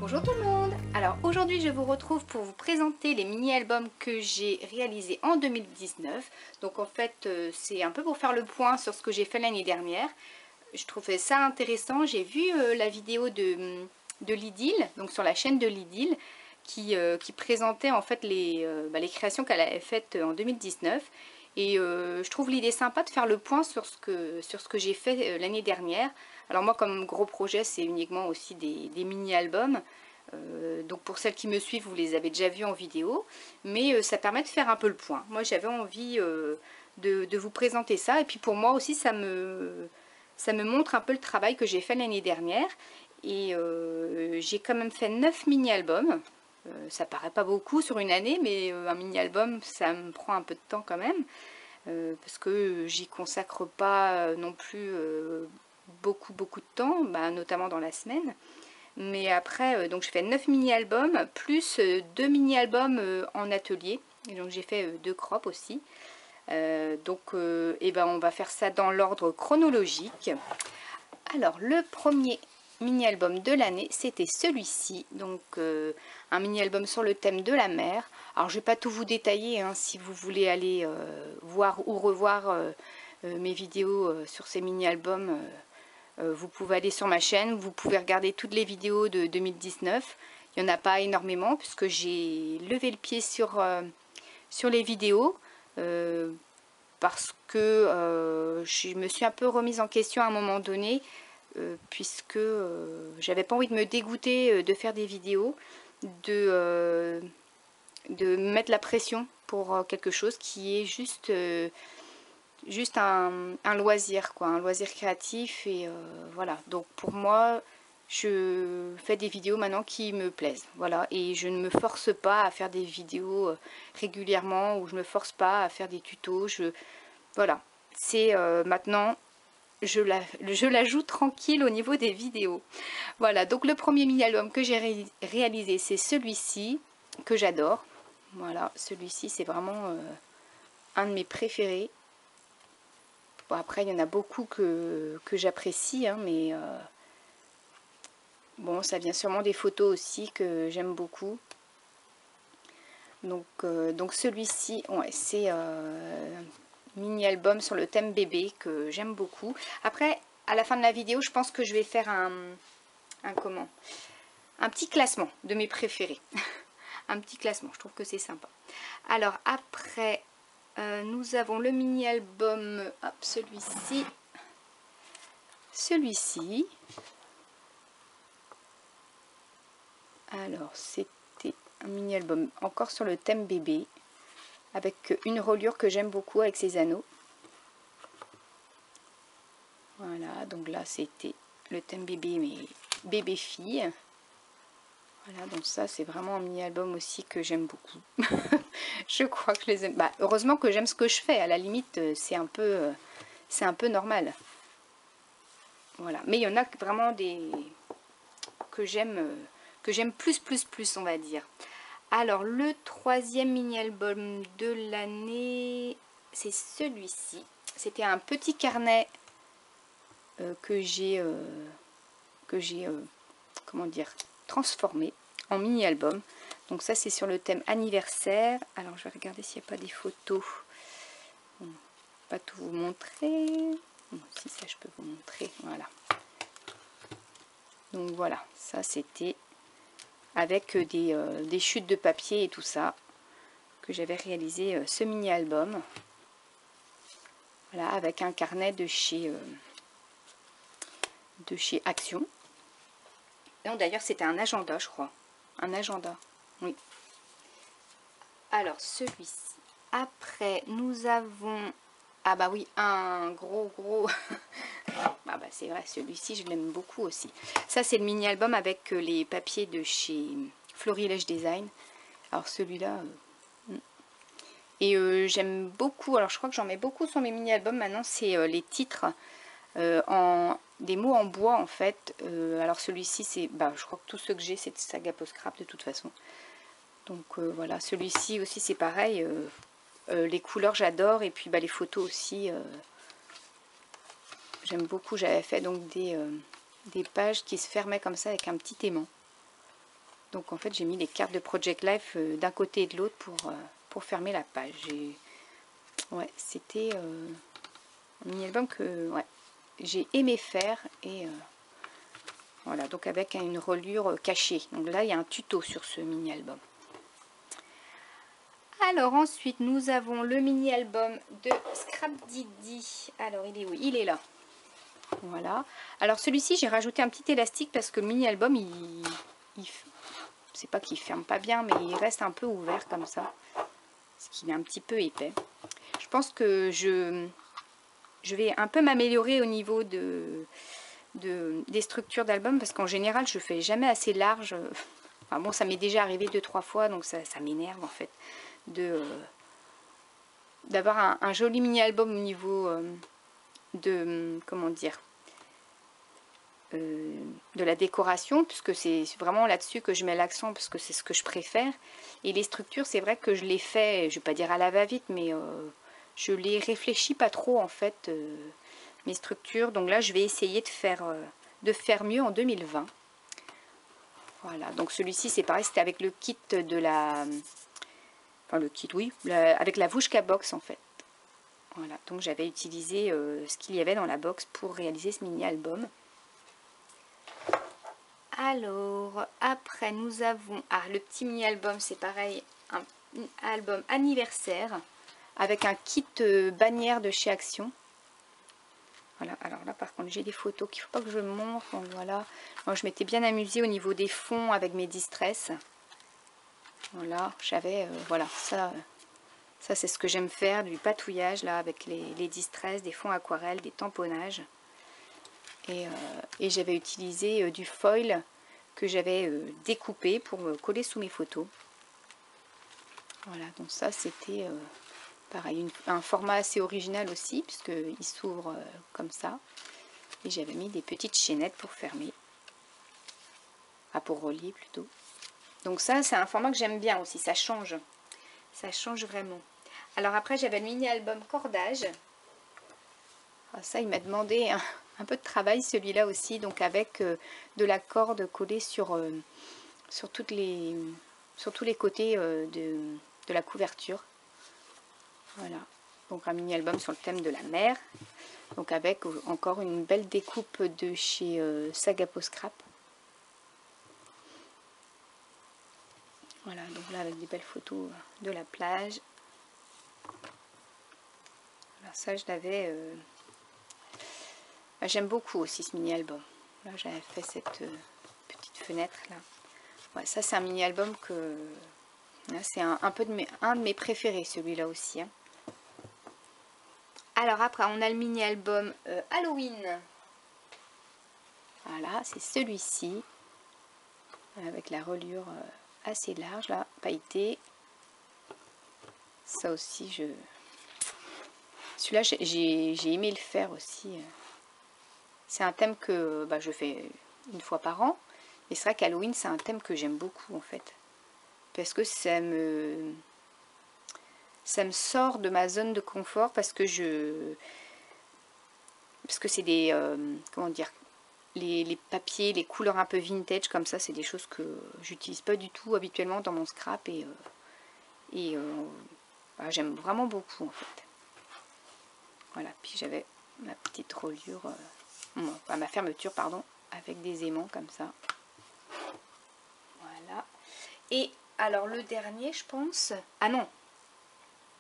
Bonjour tout le monde. Alors aujourd'hui je vous retrouve pour vous présenter les mini-albums que j'ai réalisés en 2019. Donc en fait c'est un peu pour faire le point sur ce que j'ai fait l'année dernière. Je trouvais ça intéressant. J'ai vu la vidéo de Lydil, donc sur la chaîne de Lydil, qui présentait en fait les créations qu'elle avait faites en 2019. Et je trouve l'idée sympa de faire le point sur ce que j'ai fait l'année dernière. Alors moi comme gros projet c'est uniquement aussi des mini-albums. Donc pour celles qui me suivent vous les avez déjà vus en vidéo. Mais ça permet de faire un peu le point. Moi j'avais envie de vous présenter ça. Et puis pour moi aussi ça me montre un peu le travail que j'ai fait l'année dernière. Et j'ai quand même fait 9 mini-albums. Ça paraît pas beaucoup sur une année, mais un mini-album, ça me prend un peu de temps quand même. Parce que j'y consacre pas non plus beaucoup de temps, notamment dans la semaine. Mais après, donc je fais 9 mini-albums, plus 2 mini-albums en atelier. Et donc j'ai fait 2 crops aussi. On va faire ça dans l'ordre chronologique. Alors le premier mini-album de l'année, c'était celui-ci, donc un mini-album sur le thème de la mer. Alors je vais pas tout vous détailler, hein, si vous voulez aller voir ou revoir mes vidéos sur ces mini-albums, vous pouvez aller sur ma chaîne, vous pouvez regarder toutes les vidéos de 2019. Il n'y en a pas énormément puisque j'ai levé le pied sur les vidéos. Parce que je me suis un peu remise en question à un moment donné, puisque j'avais pas envie de me dégoûter de faire des vidéos, de mettre la pression pour quelque chose qui est juste un loisir, quoi, un loisir créatif. Et voilà, donc pour moi je fais des vidéos maintenant qui me plaisent, voilà, et je ne me force pas à faire des vidéos régulièrement, ou je me force pas à faire des tutos. Voilà, c'est maintenant je la joue tranquille au niveau des vidéos. Voilà, donc le premier mini-album que j'ai réalisé, c'est celui-ci, que j'adore. Voilà, celui-ci c'est vraiment un de mes préférés. Bon, après il y en a beaucoup que j'apprécie, hein, mais bon, ça vient sûrement des photos aussi que j'aime beaucoup. Donc celui-ci, ouais, c'est mini-album sur le thème bébé que j'aime beaucoup. Après, à la fin de la vidéo, je pense que je vais faire un petit classement de mes préférés. Un petit classement, je trouve que c'est sympa. Alors après, nous avons le mini-album, hop, celui-ci. Celui-ci. Alors, c'était un mini-album encore sur le thème bébé, avec une reliure que j'aime beaucoup avec ses anneaux. Voilà, donc là c'était le thème bébé, mais bébé-fille. Voilà, donc ça c'est vraiment un mini-album aussi que j'aime beaucoup. Je crois que je les aime. Bah, heureusement que j'aime ce que je fais, à la limite c'est un peu normal. Voilà, mais il y en a vraiment des que j'aime plus, on va dire. Alors le troisième mini-album de l'année, c'est celui-ci. C'était un petit carnet que j'ai comment dire, transformé en mini-album. Donc ça c'est sur le thème anniversaire. Alors je vais regarder s'il n'y a pas des photos. Bon, pas tout vous montrer. Bon, si, ça je peux vous montrer. Voilà. Donc voilà, ça c'était avec des chutes de papier et tout ça que j'avais réalisé ce mini-album. Voilà, avec un carnet de chez Action. Non, d'ailleurs c'était un agenda, je crois. Un agenda, oui. Alors celui-ci. Après nous avons, ah bah oui, un gros ah bah c'est vrai, celui-ci je l'aime beaucoup aussi. Ça c'est le mini-album avec les papiers de chez Florilège Design. Alors celui-là et j'aime beaucoup, alors je crois que j'en mets beaucoup sur mes mini-albums maintenant, c'est les titres en des mots en bois en fait. Alors celui-ci c'est, je crois que tous ceux que j'ai c'est de Saga Post Scrap de toute façon. Donc voilà, celui-ci aussi c'est pareil, les couleurs j'adore, et puis les photos aussi j'aime beaucoup. J'avais fait donc des pages qui se fermaient comme ça avec un petit aimant. Donc en fait j'ai mis les cartes de Project Life d'un côté et de l'autre pour fermer la page. Ouais, c'était un mini-album que ouais, j'ai aimé faire et voilà, donc avec une reliure cachée. Donc là il y a un tuto sur ce mini-album. Alors ensuite nous avons le mini-album de Scrap Didi. Alors il est où? Il est là. Voilà. Alors celui-ci j'ai rajouté un petit élastique parce que le mini-album c'est pas qu'il ferme pas bien, mais il reste un peu ouvert comme ça. Parce qu'il est un petit peu épais. Je pense que je vais un peu m'améliorer au niveau des structures d'album parce qu'en général je fais jamais assez large. Enfin bon, ça m'est déjà arrivé 2-3 fois, donc ça m'énerve en fait d'avoir un joli mini-album au niveau comment dire, de la décoration, puisque c'est vraiment là-dessus que je mets l'accent, parce que c'est ce que je préfère. Et les structures, c'est vrai que je les fais, je vais pas dire à la va-vite, mais je les réfléchis pas trop en fait, mes structures. Donc là, je vais essayer de faire mieux en 2020. Voilà, donc celui-ci, c'est pareil, c'était avec le kit de la... Enfin, le kit, oui, avec la Vushka Box en fait. Voilà, donc j'avais utilisé ce qu'il y avait dans la box pour réaliser ce mini-album. Alors, après, nous avons... Ah, le petit mini-album, c'est pareil, un album anniversaire avec un kit bannière de chez Action. Voilà, alors là, par contre, j'ai des photos qu'il ne faut pas que je montre. Donc voilà, moi, je m'étais bien amusée au niveau des fonds avec mes distress. Voilà, j'avais... voilà, ça c'est ce que j'aime faire, du patouillage, là, avec les distress, des fonds aquarelles, des tamponnages. Et j'avais utilisé du foil que j'avais découpé pour coller sous mes photos. Voilà, donc ça c'était pareil, un format assez original aussi, puisqu'il s'ouvre comme ça. Et j'avais mis des petites chaînettes pour fermer. Ah, pour relier plutôt. Donc ça, c'est un format que j'aime bien aussi, ça change. Ça change vraiment. Alors après, j'avais le mini-album cordage. Ah, ça, il m'a demandé un peu de travail, celui-là aussi, donc avec de la corde collée sur tous les côtés de la couverture. Voilà, donc un mini-album sur le thème de la mer, donc avec encore une belle découpe de chez Sagapo Scrap. Voilà, donc là avec des belles photos de la plage. Alors ça, je l'avais... J'aime beaucoup aussi ce mini-album. Là, j'avais fait cette petite fenêtre là. Ouais, ça, c'est un mini-album que... C'est un de mes préférés, celui-là aussi. Hein. Alors après, on a le mini-album Halloween. Voilà, c'est celui-ci. Avec la reliure assez large, là, pailletée. Ça aussi, celui-là, j'ai aimé le faire aussi. C'est un thème que je fais une fois par an. Et c'est vrai qu'Halloween, c'est un thème que j'aime beaucoup, en fait. Parce que ça me sort de ma zone de confort, parce que c'est des... comment dire, les papiers, les couleurs un peu vintage comme ça, c'est des choses que j'utilise pas du tout habituellement dans mon scrap. Et j'aime vraiment beaucoup, en fait. Voilà, puis j'avais ma petite reliure... ma fermeture, pardon, avec des aimants comme ça. Voilà. Et alors le dernier, je pense... Ah non.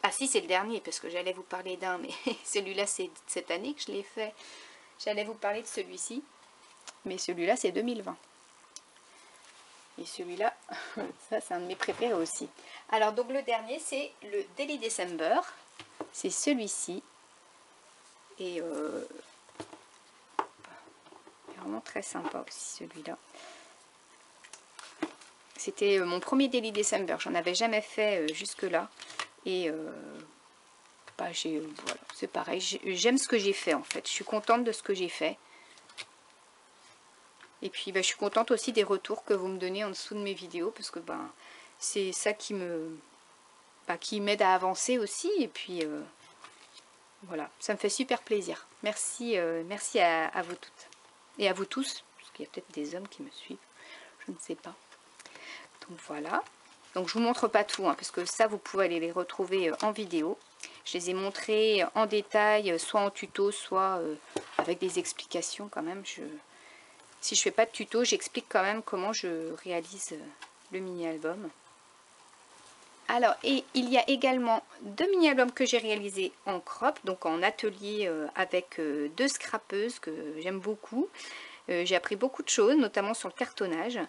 Ah si, c'est le dernier, parce que j'allais vous parler d'un, mais celui-là, c'est cette année que je l'ai fait. J'allais vous parler de celui-ci, mais celui-là, c'est 2020. Et celui-là, ça, c'est un de mes préférés aussi. Alors, donc le dernier, c'est le Daily December. C'est celui-ci. Et vraiment très sympa aussi celui-là. C'était mon premier Daily December. J'en avais jamais fait jusque-là. Et voilà, c'est pareil. J'aime ce que j'ai fait en fait. Je suis contente de ce que j'ai fait. Et puis je suis contente aussi des retours que vous me donnez en dessous de mes vidéos. Parce que c'est ça qui m'aide à avancer aussi. Et puis voilà, ça me fait super plaisir. Merci, merci à vous toutes. Et à vous tous, parce qu'il y a peut-être des hommes qui me suivent, je ne sais pas. Donc voilà. Donc je vous montre pas tout, hein, parce que ça vous pouvez aller les retrouver en vidéo. Je les ai montrés en détail, soit en tuto, soit avec des explications quand même. Si je fais pas de tuto, j'explique quand même comment je réalise le mini-album. Alors, et il y a également 2 mini-albums que j'ai réalisés en crop, donc en atelier avec 2 scrapeuses que j'aime beaucoup. J'ai appris beaucoup de choses, notamment sur le cartonnage.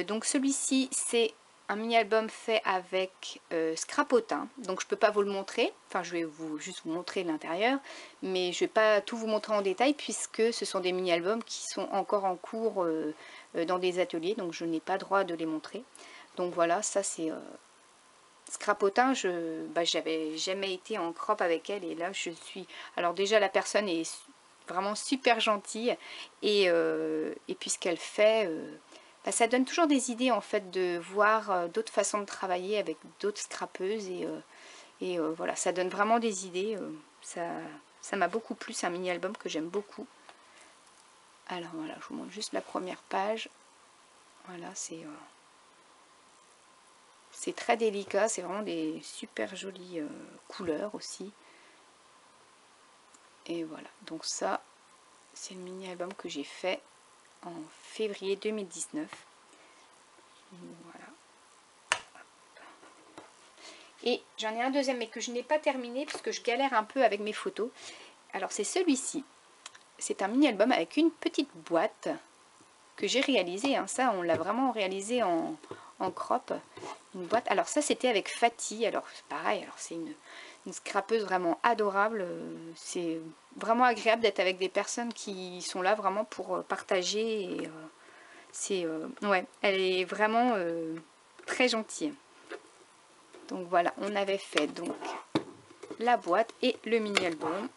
Donc celui-ci, c'est un mini-album fait avec scrapotin, donc je ne peux pas vous le montrer. Enfin, je vais juste vous montrer l'intérieur, mais je ne vais pas tout vous montrer en détail puisque ce sont des mini-albums qui sont encore en cours dans des ateliers, donc je n'ai pas droit de les montrer. Donc voilà, ça c'est... Scrapotin, j'avais jamais été en crop avec elle et là je suis... Alors déjà la personne est vraiment super gentille et puis ce qu'elle fait, ça donne toujours des idées en fait de voir d'autres façons de travailler avec d'autres scrapeuses et voilà, ça donne vraiment des idées. Ça m'a beaucoup plu, c'est un mini-album que j'aime beaucoup. Alors voilà, je vous montre juste la première page. Voilà, c'est très délicat, c'est vraiment des super jolies couleurs aussi. Et voilà, donc ça, c'est le mini-album que j'ai fait en février 2019. Voilà. Et j'en ai un deuxième, mais que je n'ai pas terminé, parce que je galère un peu avec mes photos. Alors c'est celui-ci. C'est un mini-album avec une petite boîte que j'ai réalisée. Hein. Ça, on l'a vraiment réalisé en crop. Une boîte. Alors ça, c'était avec Fatih. Alors c'est pareil, alors c'est une scrapeuse vraiment adorable. C'est vraiment agréable d'être avec des personnes qui sont là vraiment pour partager. Et ouais, elle est vraiment très gentille. Donc voilà, on avait fait donc la boîte et le mini-album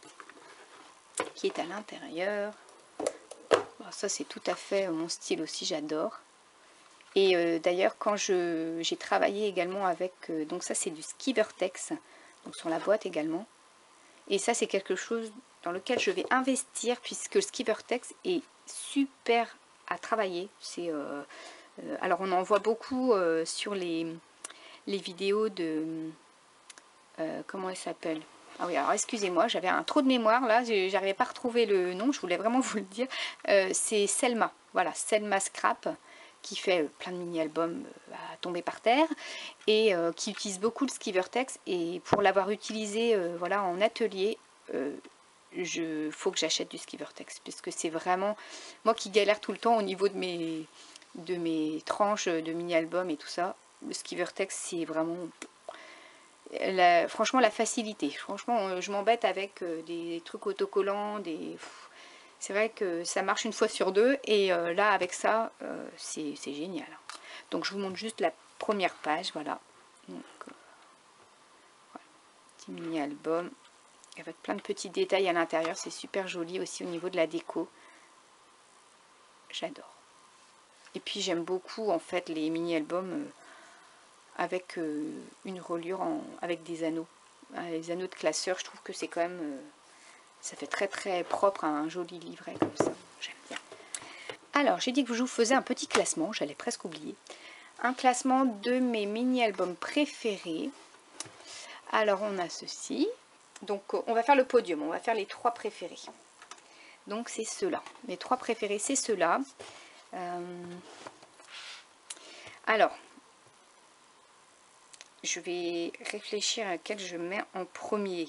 qui est à l'intérieur. Bon, ça c'est tout à fait mon style aussi, j'adore. Et d'ailleurs quand j'ai travaillé également avec, donc ça c'est du Skivertex, donc sur la boîte également. Et ça c'est quelque chose dans lequel je vais investir puisque le Skivertex est super à travailler. Alors on en voit beaucoup sur les vidéos de... comment elle s'appelle? Ah oui, alors excusez-moi, j'avais un trou de mémoire là, j'arrivais pas à retrouver le nom, je voulais vraiment vous le dire. C'est Selma, voilà, Selma Scrap, qui fait plein de mini-albums à tomber par terre et qui utilise beaucoup le Skivertex. Et pour l'avoir utilisé voilà, en atelier, faut que j'achète du Skivertex puisque c'est vraiment moi qui galère tout le temps au niveau de mes tranches de mini-albums et tout ça. Le Skivertex, c'est vraiment franchement la facilité. Franchement, je m'embête avec des trucs autocollants, c'est vrai que ça marche une fois sur deux et là avec ça c'est génial. Donc je vous montre juste la première page, voilà. Donc, voilà. Petit mini album avec plein de petits détails à l'intérieur, c'est super joli aussi au niveau de la déco. J'adore. Et puis j'aime beaucoup en fait les mini albums avec une reliure avec des anneaux. Les anneaux de classeur, je trouve que c'est quand même ça fait très très propre, un joli livret comme ça, j'aime bien. Alors j'ai dit que je vous faisais un petit classement, j'allais presque oublier. Un classement de mes mini-albums préférés. Alors on a ceci. Donc on va faire le podium, on va faire les 3 préférés. Donc c'est ceux-là. Mes 3 préférés, c'est ceux-là. Alors, je vais réfléchir à quel je mets en premier.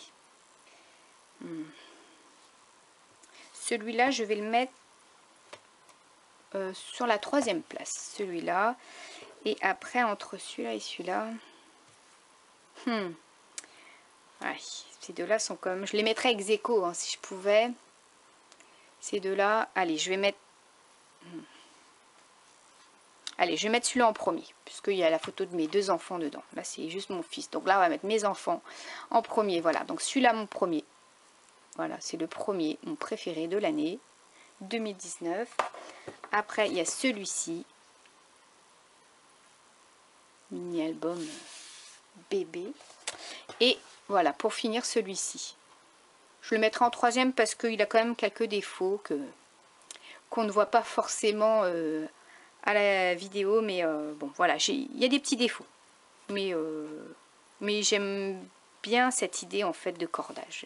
Celui-là, je vais le mettre sur la 3e place. Celui-là. Et après, entre celui-là et celui-là... Ouais, ces deux-là sont comme... Je les mettrais ex aequo hein, si je pouvais. Ces deux-là... Allez, je vais mettre... Allez, je vais mettre celui-là en premier, puisqu'il y a la photo de mes 2 enfants dedans. Là, c'est juste mon fils. Donc là, on va mettre mes enfants en premier. Voilà, donc celui-là, mon premier. Voilà, c'est le premier, mon préféré de l'année 2019. Après, il y a celui-ci. Mini-album bébé. Et voilà, pour finir, celui-ci. Je le mettrai en 3e parce qu'il a quand même quelques défauts qu'on ne voit pas forcément à la vidéo, mais bon voilà, il y a des petits défauts. Mais j'aime bien cette idée en fait de cordage.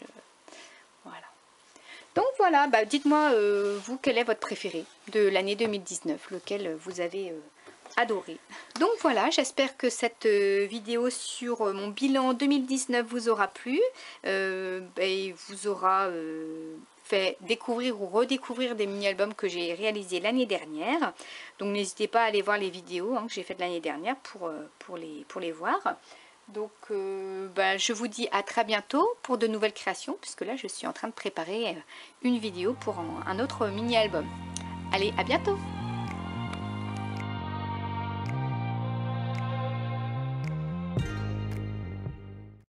Voilà. Donc voilà, bah, dites-moi vous quel est votre préféré de l'année 2019, lequel vous avez adoré. Donc voilà, j'espère que cette vidéo sur mon bilan 2019 vous aura plu et vous aura fait découvrir ou redécouvrir des mini-albums que j'ai réalisés l'année dernière. Donc n'hésitez pas à aller voir les vidéos que j'ai faites l'année dernière pour les voir. Donc je vous dis à très bientôt pour de nouvelles créations, puisque là je suis en train de préparer une vidéo pour un autre mini-album. Allez, à bientôt!